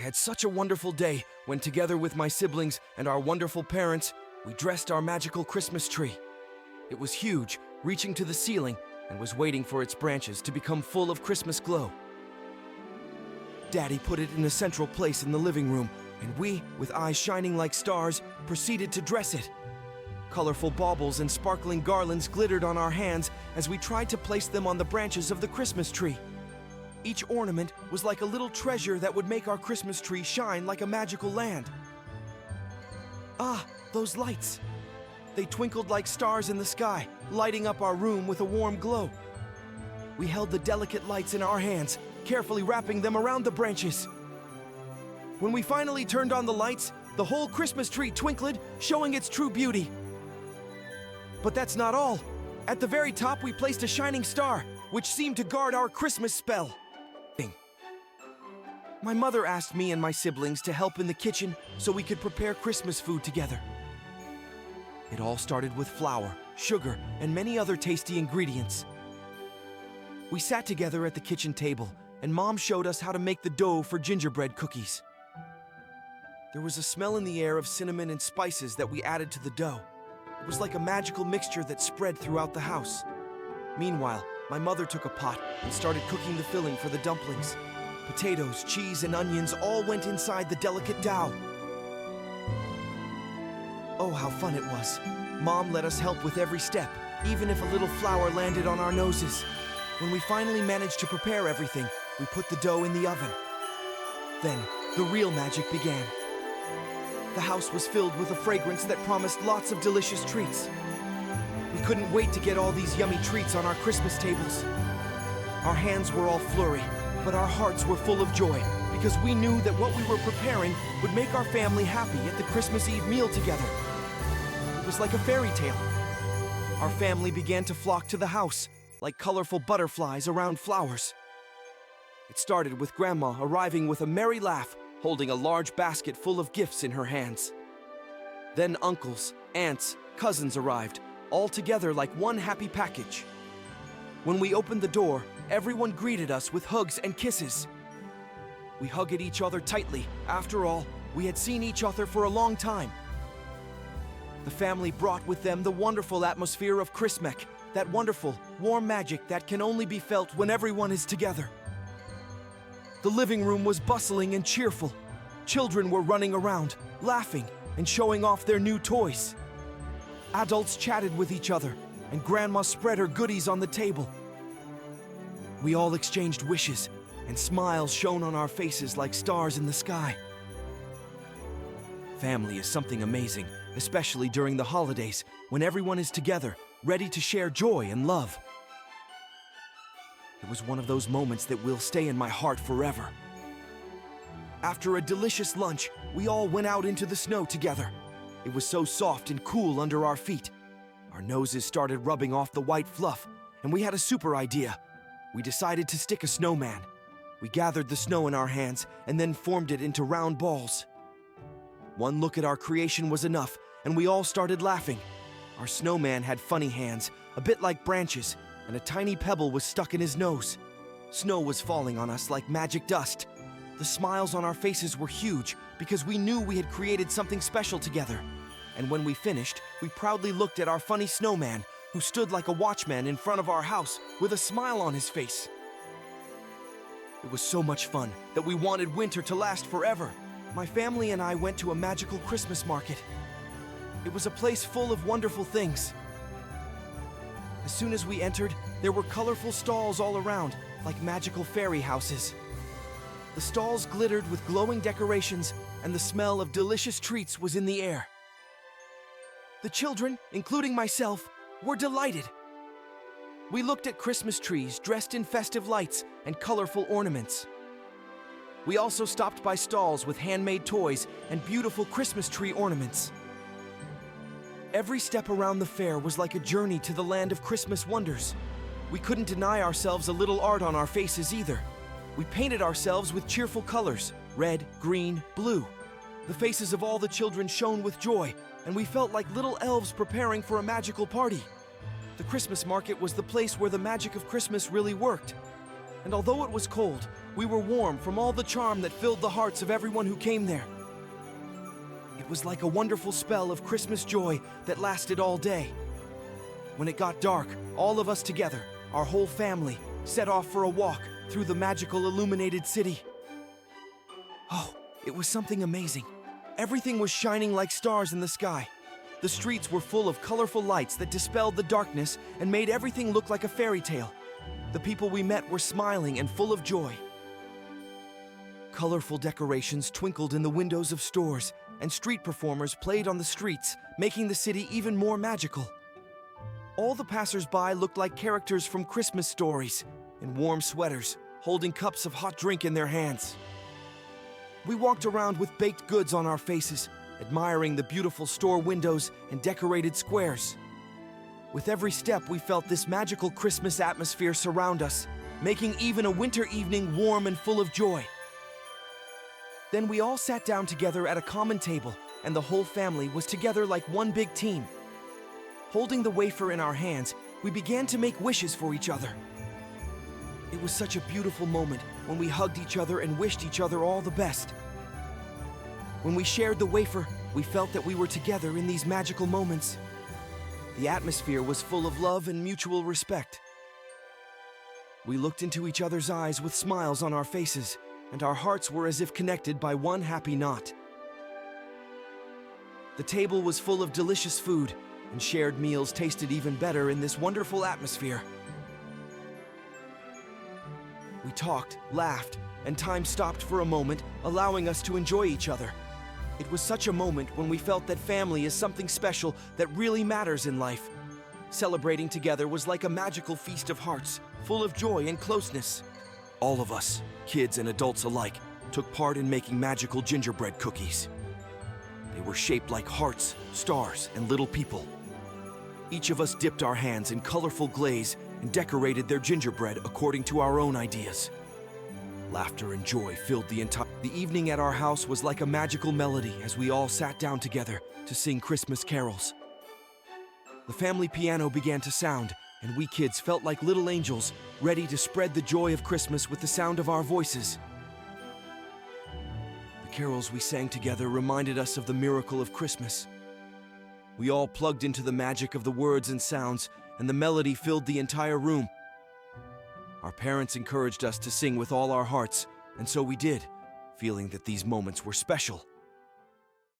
had such a wonderful day when, together with my siblings and our wonderful parents, we dressed our magical Christmas tree. It was huge, reaching to the ceiling, and was waiting for its branches to become full of Christmas glow. Daddy put it in a central place in the living room, and we, with eyes shining like stars, proceeded to dress it. Colorful baubles and sparkling garlands glittered on our hands as we tried to place them on the branches of the Christmas tree. Each ornament was like a little treasure that would make our Christmas tree shine like a magical land. Ah, those lights! They twinkled like stars in the sky, lighting up our room with a warm glow. We held the delicate lights in our hands, carefully wrapping them around the branches. When we finally turned on the lights, the whole Christmas tree twinkled, showing its true beauty. But that's not all. At the very top, we placed a shining star, which seemed to guard our Christmas spell. My mother asked me and my siblings to help in the kitchen so we could prepare Christmas food together. It all started with flour, sugar, and many other tasty ingredients. We sat together at the kitchen table, and Mom showed us how to make the dough for gingerbread cookies. There was a smell in the air of cinnamon and spices that we added to the dough. It was like a magical mixture that spread throughout the house. Meanwhile, my mother took a pot and started cooking the filling for the dumplings. Potatoes, cheese, and onions all went inside the delicate dough. Oh, how fun it was. Mom let us help with every step, even if a little flour landed on our noses. When we finally managed to prepare everything, we put the dough in the oven. Then, the real magic began. The house was filled with a fragrance that promised lots of delicious treats. We couldn't wait to get all these yummy treats on our Christmas tables. Our hands were all flurry, but our hearts were full of joy because we knew that what we were preparing would make our family happy at the Christmas Eve meal together. It was like a fairy tale. Our family began to flock to the house, like colorful butterflies around flowers. It started with Grandma arriving with a merry laugh, holding a large basket full of gifts in her hands. Then uncles, aunts, cousins arrived, all together like one happy package. When we opened the door, everyone greeted us with hugs and kisses. We hugged each other tightly. After all, we had seen each other for a long time. The family brought with them the wonderful atmosphere of Christmas, that wonderful, warm magic that can only be felt when everyone is together. The living room was bustling and cheerful. Children were running around, laughing, and showing off their new toys. Adults chatted with each other, and Grandma spread her goodies on the table. We all exchanged wishes, and smiles shone on our faces like stars in the sky. Family is something amazing, especially during the holidays, when everyone is together, ready to share joy and love. It was one of those moments that will stay in my heart forever. After a delicious lunch, we all went out into the snow together. It was so soft and cool under our feet. Our noses started rubbing off the white fluff, and we had a super idea. We decided to stick a snowman. We gathered the snow in our hands and then formed it into round balls. One look at our creation was enough, and we all started laughing. Our snowman had funny hands, a bit like branches, and a tiny pebble was stuck in his nose. Snow was falling on us like magic dust. The smiles on our faces were huge because we knew we had created something special together. And when we finished, we proudly looked at our funny snowman, who stood like a watchman in front of our house with a smile on his face. It was so much fun that we wanted winter to last forever. My family and I went to a magical Christmas market. It was a place full of wonderful things. As soon as we entered, there were colorful stalls all around, like magical fairy houses. The stalls glittered with glowing decorations, and the smell of delicious treats was in the air. The children, including myself, were delighted. We looked at Christmas trees dressed in festive lights and colorful ornaments. We also stopped by stalls with handmade toys and beautiful Christmas tree ornaments. Every step around the fair was like a journey to the land of Christmas wonders. We couldn't deny ourselves a little art on our faces either. We painted ourselves with cheerful colors, red, green, blue. The faces of all the children shone with joy, and we felt like little elves preparing for a magical party. The Christmas market was the place where the magic of Christmas really worked. And although it was cold, we were warm from all the charm that filled the hearts of everyone who came there. It was like a wonderful spell of Christmas joy that lasted all day. When it got dark, all of us together, our whole family, set off for a walk through the magical illuminated city. Oh, it was something amazing. Everything was shining like stars in the sky. The streets were full of colorful lights that dispelled the darkness and made everything look like a fairy tale. The people we met were smiling and full of joy. Colorful decorations twinkled in the windows of stores, and street performers played on the streets, making the city even more magical. All the passers-by looked like characters from Christmas stories, in warm sweaters, holding cups of hot drink in their hands. We walked around with baked goods on our faces, admiring the beautiful store windows and decorated squares. With every step, we felt this magical Christmas atmosphere surround us, making even a winter evening warm and full of joy. Then we all sat down together at a common table, and the whole family was together like one big team. Holding the wafer in our hands, we began to make wishes for each other. It was such a beautiful moment when we hugged each other and wished each other all the best. When we shared the wafer, we felt that we were together in these magical moments. The atmosphere was full of love and mutual respect. We looked into each other's eyes with smiles on our faces, and our hearts were as if connected by one happy knot. The table was full of delicious food, and shared meals tasted even better in this wonderful atmosphere. We talked, laughed, and time stopped for a moment, allowing us to enjoy each other. It was such a moment when we felt that family is something special that really matters in life. Celebrating together was like a magical feast of hearts, full of joy and closeness. All of us, kids and adults alike, took part in making magical gingerbread cookies. They were shaped like hearts, stars, and little people. Each of us dipped our hands in colorful glaze and decorated their gingerbread according to our own ideas. Laughter and joy filled the evening at our house was like a magical melody as we all sat down together to sing Christmas carols. The family piano began to sound, and we kids felt like little angels, ready to spread the joy of Christmas with the sound of our voices. The carols we sang together reminded us of the miracle of Christmas. We all plugged into the magic of the words and sounds, and the melody filled the entire room. Our parents encouraged us to sing with all our hearts, and so we did, feeling that these moments were special.